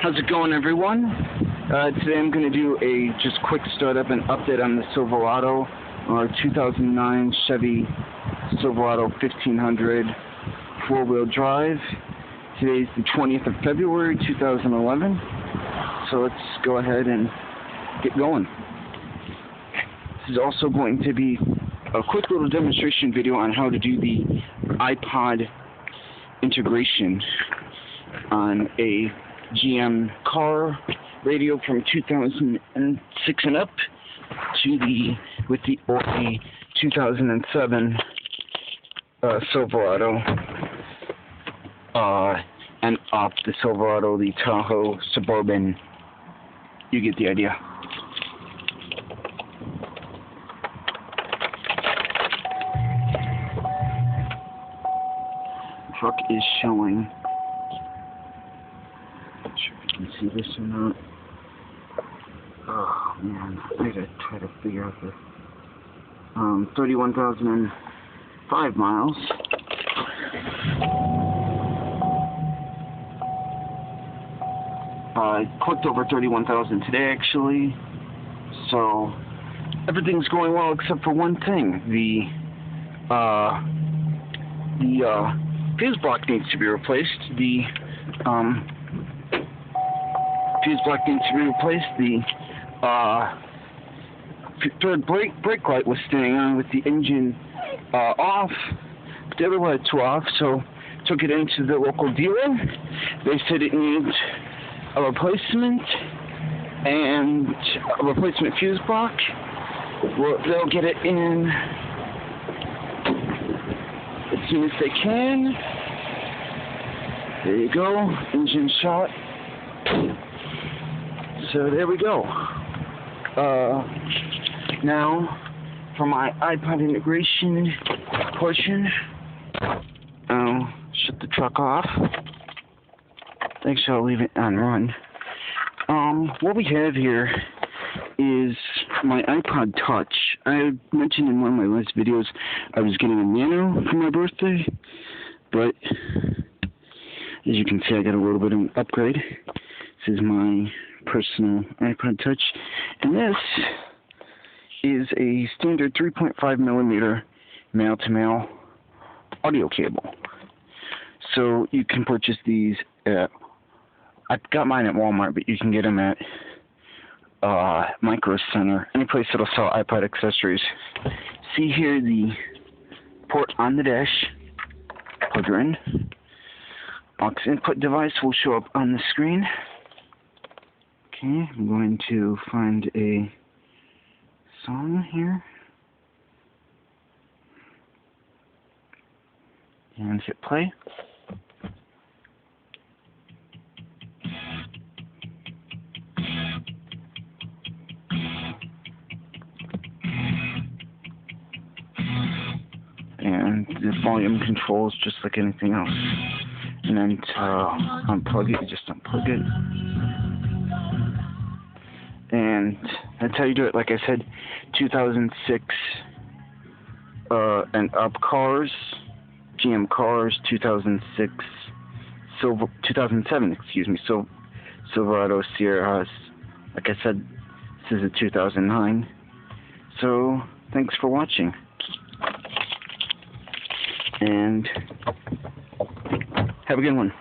How's it going, everyone? Today I'm going to do a just quick startup and update on the Silverado, our 2009 Chevy Silverado 1500 four-wheel drive. Today's the 20th of February 2011, so let's go ahead and get going. This is also going to be a quick little demonstration video on how to do the iPod integration on a GM car radio from 2006 and up to with the 2007 Silverado and up the Silverado, the Tahoe Suburban. You get the idea. Truck is showing. Not sure if you can see this or not. Oh man, I gotta try to figure out the 31,005 miles. I clicked over 31,000 today actually, so everything's going well except for one thing. The fuse block needs to be replaced. The fuse block needs to be replaced. The third brake light was staying on with the engine off. The other lights were off, so took it into the local dealer. They said it needs a replacement and a replacement fuse block. Well, they'll get it in as soon as they can. There you go, engine shot. So there we go. Now for my iPod integration portion, I'll shut the truck off. Actually, I'll leave it on run. What we have here is my iPod Touch. I mentioned in one of my last videos I was getting a Nano for my birthday, but as you can see, I got a little bit of an upgrade. This is my personal iPod Touch, and this is a standard 3.5 millimeter male-to-male audio cable. So you can purchase these at, I got mine at Walmart, but you can get them at Micro Center, any place that'll sell iPod accessories. See here the port on the dash. Plug her in. Aux input device will show up on the screen. Okay, I'm going to find a song here and hit play. And the volume controls just like anything else. And then to unplug it, you just unplug it. And that's how you do it. Like I said, 2006 and up cars, GM cars, 2006, 2007, excuse me, Silverado Sierra. Like I said, this is a 2009. So thanks for watching. And have a good one.